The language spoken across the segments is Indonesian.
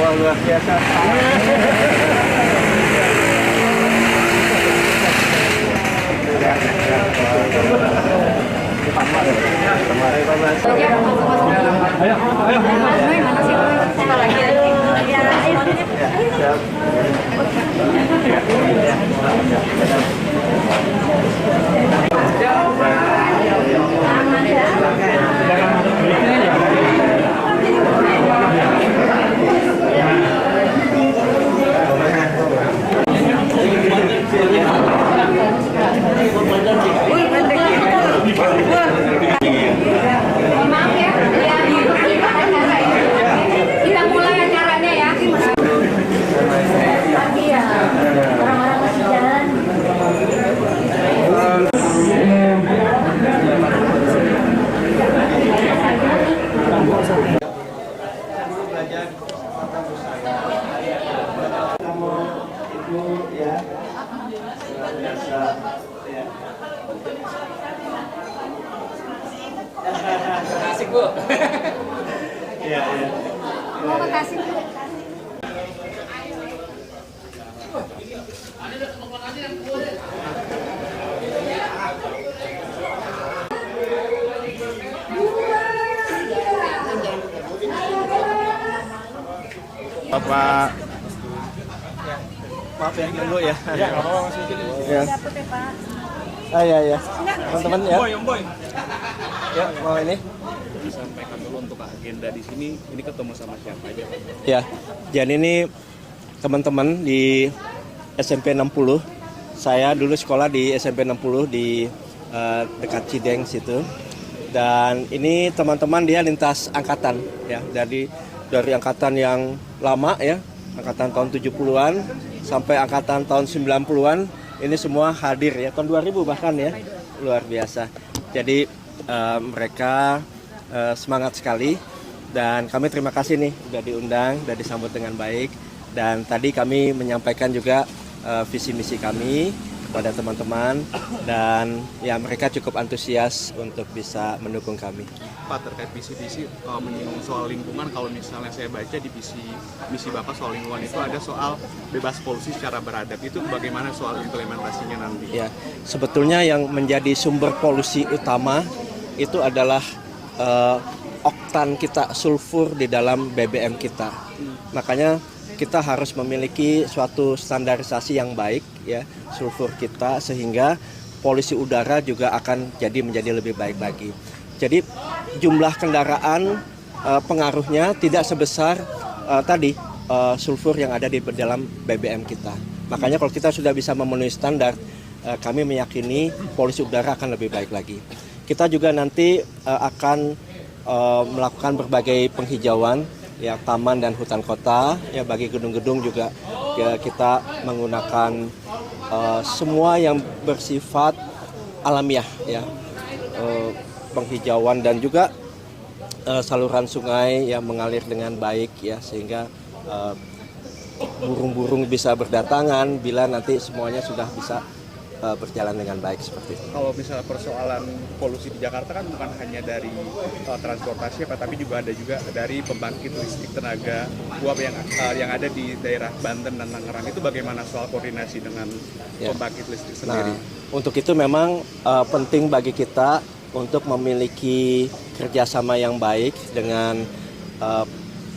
Wah, luar biasa. Ayo, ayo. Mana sih? Sama lagi. Maaf ya, kita mulai acaranya ya. Pagi ya, orang-orang masih jalan. Ibu ya, luar biasa ya. Asik Bu. Iya, iya. Mau ke Tasik Bu? Bapak, maaf ya ganggu ya. Ya, nggak apa-apa Mas. Ya. Dapet ya Pak. Ah ya ya. Teman-teman ya. Om Boy. Ya, mau ini. Sampaikan dulu untuk agenda di sini. Ini ketemu sama siapa aja? Ya. Jadi ini teman-teman di SMP 60. Saya dulu sekolah di SMP 60 di dekat Cideng situ. Dan ini teman-teman dia lintas angkatan ya. Dari angkatan yang lama ya, angkatan tahun 70-an sampai angkatan tahun 90-an, ini semua hadir ya, tahun 2000 bahkan ya. Luar biasa. Jadi mereka semangat sekali dan kami terima kasih nih udah diundang, udah disambut dengan baik. Dan tadi kami menyampaikan juga visi misi kami kepada teman-teman dan ya mereka cukup antusias untuk bisa mendukung kami. Pak, terkait visi-visi menyinggung soal lingkungan, kalau misalnya saya baca di visi misi Bapak soal lingkungan itu ada soal bebas polusi secara beradab. Itu bagaimana soal implementasinya nanti? Ya, sebetulnya yang menjadi sumber polusi utama itu adalah oktan kita, sulfur di dalam BBM kita. Makanya kita harus memiliki suatu standarisasi yang baik ya, sulfur kita, sehingga polusi udara juga akan menjadi lebih baik lagi. Jadi jumlah kendaraan pengaruhnya tidak sebesar tadi sulfur yang ada di dalam BBM kita. Makanya kalau kita sudah bisa memenuhi standar, kami meyakini polusi udara akan lebih baik lagi. Kita juga nanti akan melakukan berbagai penghijauan ya, taman dan hutan kota ya, bagi gedung-gedung juga ya, kita menggunakan semua yang bersifat alamiah ya, penghijauan dan juga saluran sungai yang mengalir dengan baik ya, sehingga burung-burung bisa berdatangan bila nanti semuanya sudah bisa berjalan dengan baik seperti itu. Kalau misalnya persoalan polusi di Jakarta kan bukan hanya dari transportasi tapi juga ada dari pembangkit listrik tenaga uap yang ada di daerah Banten dan Tangerang. Itu bagaimana soal koordinasi dengan pembangkit listrik sendiri? Nah, untuk itu memang penting bagi kita untuk memiliki kerjasama yang baik dengan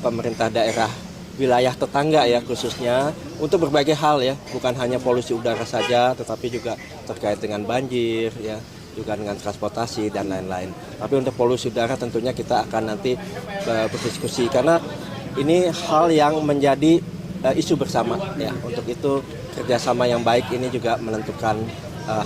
pemerintah daerah wilayah tetangga ya, khususnya untuk berbagai hal ya, bukan hanya polusi udara saja tetapi juga terkait dengan banjir ya, juga dengan transportasi dan lain-lain. Tapi untuk polusi udara tentunya kita akan nanti berdiskusi karena ini hal yang menjadi isu bersama ya. Untuk itu kerjasama yang baik ini juga menentukan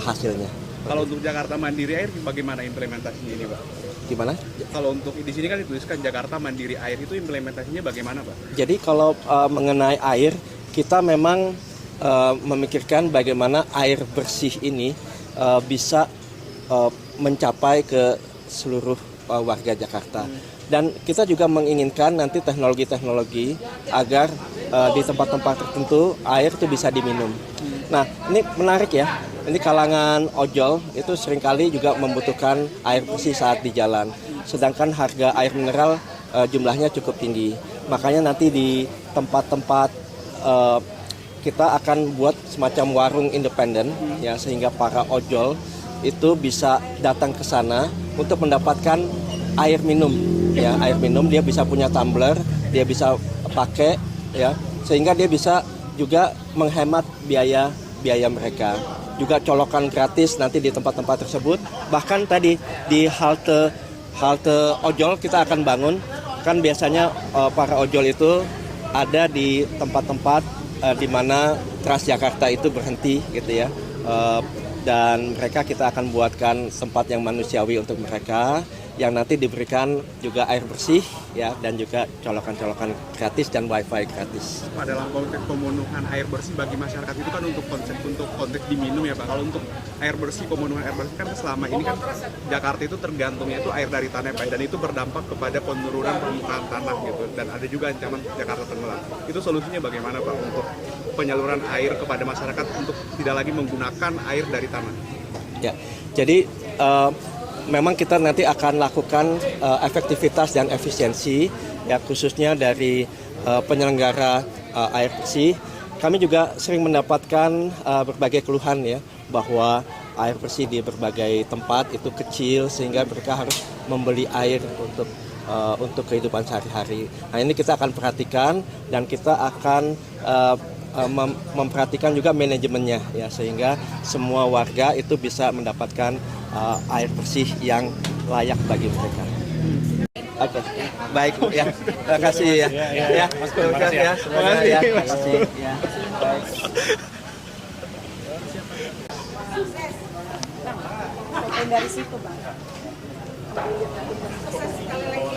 hasilnya. Kalau untuk Jakarta Mandiri Air bagaimana implementasinya ini, Pak? Gimana? Kalau untuk di sini kan dituliskan Jakarta Mandiri Air, itu implementasinya bagaimana, Pak? Jadi kalau mengenai air, kita memang memikirkan bagaimana air bersih ini bisa mencapai ke seluruh warga Jakarta. Dan kita juga menginginkan nanti teknologi-teknologi agar di tempat-tempat tertentu air itu bisa diminum. Nah, ini menarik ya. Ini kalangan ojol itu seringkali juga membutuhkan air bersih saat di jalan. Sedangkan harga air mineral jumlahnya cukup tinggi. Makanya nanti di tempat-tempat kita akan buat semacam warung independen ya, sehingga para ojol itu bisa datang ke sana untuk mendapatkan air minum ya, air minum. Dia bisa punya tumbler, dia bisa pakai ya, sehingga dia bisa juga menghemat biaya mereka. Juga colokan gratis nanti di tempat-tempat tersebut. Bahkan tadi di halte ojol kita akan bangun, kan biasanya para ojol itu ada di tempat-tempat di mana Transjakarta itu berhenti gitu ya, dan mereka kita akan buatkan tempat yang manusiawi untuk mereka, yang nanti diberikan juga air bersih ya, dan juga colokan-colokan gratis dan wifi gratis. Dalam konteks pemenuhan air bersih bagi masyarakat itu kan untuk konteks diminum ya Pak. Kalau untuk air bersih, pemenuhan air bersih kan selama ini kan Jakarta itu tergantungnya itu air dari tanah Pak, dan itu berdampak kepada penurunan permukaan tanah gitu, dan ada juga ancaman Jakarta tenggelam. Itu solusinya bagaimana Pak untuk penyaluran air kepada masyarakat untuk tidak lagi menggunakan air dari tanah? Ya, jadi memang kita nanti akan lakukan efektivitas dan efisiensi ya, khususnya dari penyelenggara air bersih. Kami juga sering mendapatkan berbagai keluhan ya, bahwa air bersih di berbagai tempat itu kecil sehingga mereka harus membeli air untuk kehidupan sehari-hari. Nah, ini kita akan perhatikan, dan kita akan memperhatikan juga manajemennya ya, sehingga semua warga itu bisa mendapatkan air bersih yang layak bagi mereka. Oke, baik Bu ya. Terima kasih ya. Ya, terima kasih ya. Semoga ya. Terima kasih ya. Dari situ Bang. Sekali lagi.